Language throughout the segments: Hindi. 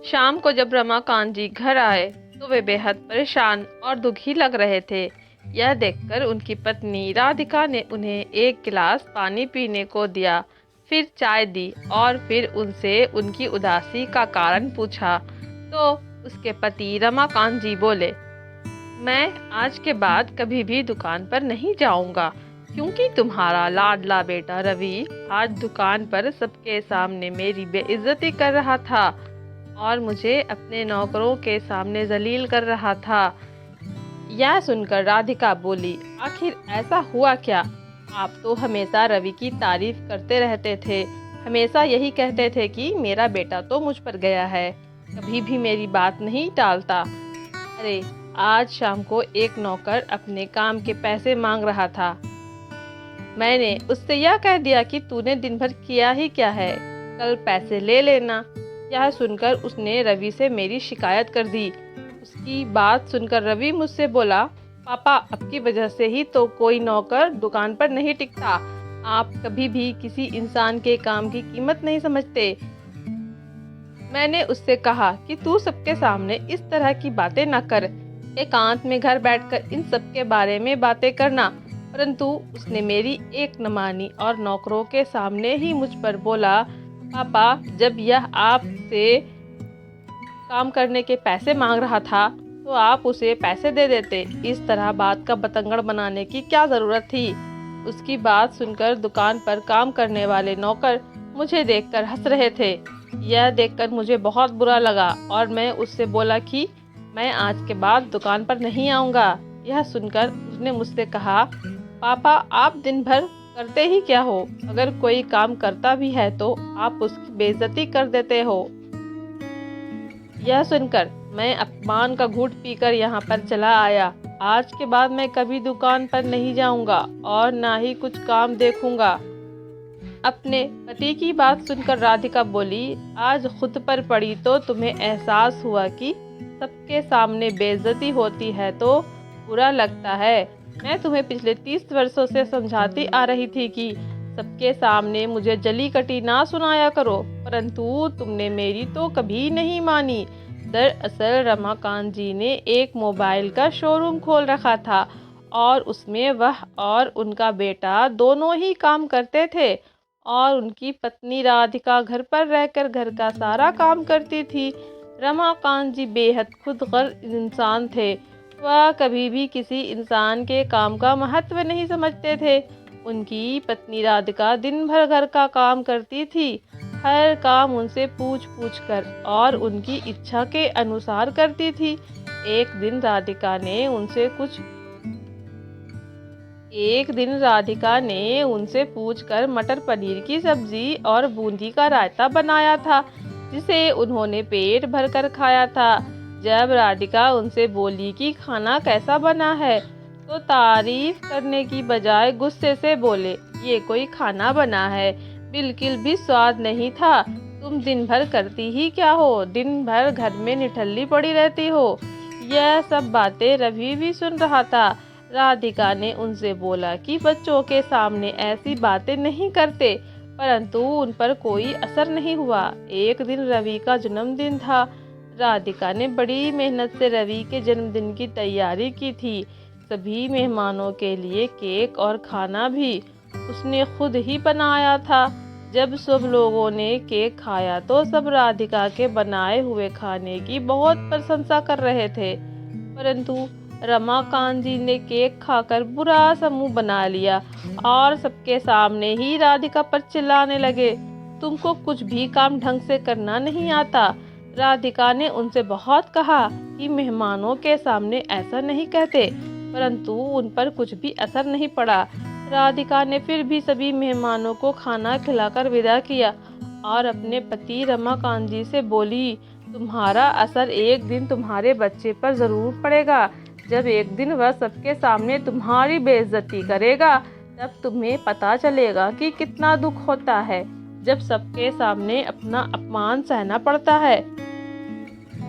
शाम को जब रमाकांत जी घर आए तो वे बेहद परेशान और दुखी लग रहे थे। यह देखकर उनकी पत्नी राधिका ने उन्हें एक गिलास पानी पीने को दिया, फिर चाय दी और फिर उनसे उनकी उदासी का कारण पूछा। तो उसके पति रमाकांत जी बोले, मैं आज के बाद कभी भी दुकान पर नहीं जाऊंगा, क्योंकि तुम्हारा लाडला बेटा रवि आज दुकान पर सबके सामने मेरी बेइज्जती कर रहा था और मुझे अपने नौकरों के सामने जलील कर रहा था। यह सुनकर राधिका बोली, आखिर ऐसा हुआ क्या? आप तो हमेशा रवि की तारीफ करते रहते थे, हमेशा यही कहते थे कि मेरा बेटा तो मुझ पर गया है, कभी भी मेरी बात नहीं टालता। अरे, आज शाम को एक नौकर अपने काम के पैसे मांग रहा था। मैंने उससे यह कह दिया कि तूने दिन भर किया ही क्या है, कल पैसे ले लेना। यह सुनकर उसने रवि से मेरी शिकायत कर दी। उसकी बात सुनकर रवि मुझसे बोला, पापा, आपकी वजह से ही तो कोई नौकर दुकान पर नहीं टिकता। आप कभी भी किसी इंसान के काम की कीमत नहीं समझते। मैंने उससे कहा कि तू सबके सामने इस तरह की बातें न कर, एकांत में घर बैठकर इन सब के बारे में बातें करना। परंतु उसने मेरी एक न मानी और नौकरों के सामने ही मुझ पर बोला, पापा, जब यह आपसे काम करने के पैसे मांग रहा था तो आप उसे पैसे दे देते। इस तरह बात का बतंगड़ बनाने की क्या ज़रूरत थी? उसकी बात सुनकर दुकान पर काम करने वाले नौकर मुझे देखकर हंस रहे थे। यह देखकर मुझे बहुत बुरा लगा और मैं उससे बोला कि मैं आज के बाद दुकान पर नहीं आऊँगा। यह सुनकर उसने मुझसे कहा, पापा, आप दिन भर करते ही क्या हो? अगर कोई काम करता भी है तो आप उसकी बेइज्जती कर देते हो। यह सुनकर मैं अपमान का घूंट पीकर यहाँ पर चला आया। आज के बाद मैं कभी दुकान पर नहीं जाऊँगा और ना ही कुछ काम देखूँगा। अपने पति की बात सुनकर राधिका बोली, आज खुद पर पड़ी तो तुम्हें एहसास हुआ कि सबके सामने बेइज्जती होती है तो बुरा लगता है। मैं तुम्हें पिछले 30 वर्षों से समझाती आ रही थी कि सबके सामने मुझे जली कटी ना सुनाया करो, परंतु तुमने मेरी तो कभी नहीं मानी। दरअसल रमाकांत जी ने एक मोबाइल का शोरूम खोल रखा था और उसमें वह और उनका बेटा दोनों ही काम करते थे और उनकी पत्नी राधिका घर पर रहकर घर का सारा काम करती थी। रमाकांत जी बेहद खुदगर्ज इंसान थे। वह कभी भी किसी इंसान के काम का महत्व नहीं समझते थे। उनकी पत्नी राधिका दिन भर घर का काम करती थी, हर काम उनसे पूछ पूछ कर और उनकी इच्छा के अनुसार करती थी। एक दिन राधिका ने उनसे पूछकर मटर पनीर की सब्जी और बूंदी का रायता बनाया था, जिसे उन्होंने पेट भरकर खाया था। जब राधिका उनसे बोली कि खाना कैसा बना है, तो तारीफ करने की बजाय गुस्से से बोले, ये कोई खाना बना है, बिल्कुल भी स्वाद नहीं था। तुम दिन भर करती ही क्या हो? दिन भर घर में निठल्ली पड़ी रहती हो। यह सब बातें रवि भी सुन रहा था। राधिका ने उनसे बोला कि बच्चों के सामने ऐसी बातें नहीं करते, परंतु उन पर कोई असर नहीं हुआ। एक दिन रवि का जन्मदिन था। राधिका ने बड़ी मेहनत से रवि के जन्मदिन की तैयारी की थी। सभी मेहमानों के लिए केक और खाना भी उसने खुद ही बनाया था। जब सब लोगों ने केक खाया तो सब राधिका के बनाए हुए खाने की बहुत प्रशंसा कर रहे थे, परंतु रमाकांत जी ने केक खाकर बुरा सा मुंह बना लिया और सबके सामने ही राधिका पर चिल्लाने लगे, तुमको कुछ भी काम ढंग से करना नहीं आता। राधिका ने उनसे बहुत कहा कि मेहमानों के सामने ऐसा नहीं कहते, परंतु उन पर कुछ भी असर नहीं पड़ा। राधिका ने फिर भी सभी मेहमानों को खाना खिलाकर विदा किया और अपने पति रमाकांत जी से बोली, तुम्हारा असर एक दिन तुम्हारे बच्चे पर ज़रूर पड़ेगा। जब एक दिन वह सबके सामने तुम्हारी बेइज्जती करेगा, तब तुम्हें पता चलेगा कि कितना दुख होता है जब सबके सामने अपना अपमान सहना पड़ता है।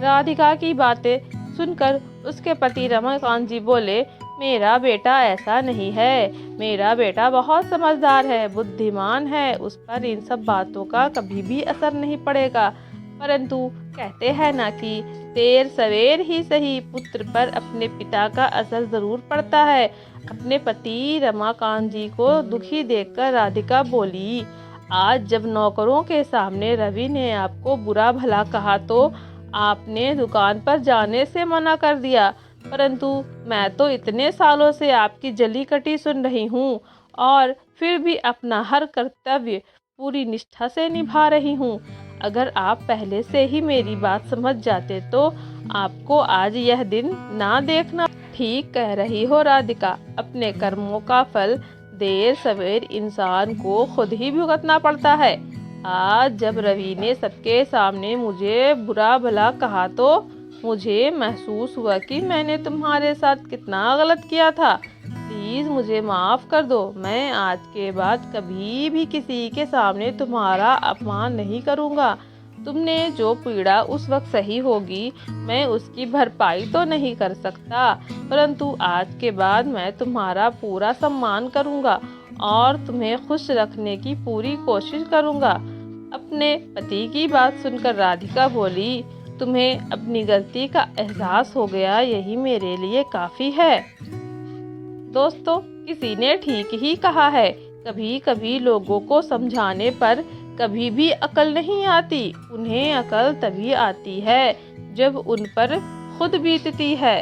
राधिका की बातें सुनकर उसके पति रमाकांत जी बोले, मेरा बेटा ऐसा नहीं है, मेरा बेटा बहुत समझदार है, बुद्धिमान है, उस पर इन सब बातों का कभी भी असर नहीं पड़ेगा। परंतु कहते हैं ना कि देर सवेर ही सही पुत्र पर अपने पिता का असर जरूर पड़ता है। अपने पति रमाकांत जी को दुखी देखकर राधिका बोली, आज जब नौकरों के सामने रवि ने आपको बुरा भला कहा तो आपने दुकान पर जाने से मना कर दिया, परंतु मैं तो इतने सालों से आपकी जली कटी सुन रही हूँ और फिर भी अपना हर कर्तव्य पूरी निष्ठा से निभा रही हूँ। अगर आप पहले से ही मेरी बात समझ जाते तो आपको आज यह दिन ना देखना। ठीक कह रही हो राधिका, अपने कर्मों का फल देर सवेर इंसान को खुद ही भुगतना पड़ता है। आज जब रवि ने सबके सामने मुझे बुरा भला कहा तो मुझे महसूस हुआ कि मैंने तुम्हारे साथ कितना गलत किया था। प्लीज़ मुझे माफ़ कर दो। मैं आज के बाद कभी भी किसी के सामने तुम्हारा अपमान नहीं करूँगा। तुमने जो पीड़ा उस वक्त सही होगी, मैं उसकी भरपाई तो नहीं कर सकता, परंतु आज के बाद मैं तुम्हारा पूरा सम्मान करूँगा और तुम्हें खुश रखने की पूरी कोशिश करूँगा। अपने पति की बात सुनकर राधिका बोली, तुम्हें अपनी गलती का एहसास हो गया, यही मेरे लिए काफ़ी है। दोस्तों, किसी ने ठीक ही कहा है, कभी कभी लोगों को समझाने पर कभी भी अकल नहीं आती। उन्हें अकल तभी आती है जब उन पर खुद बीतती है।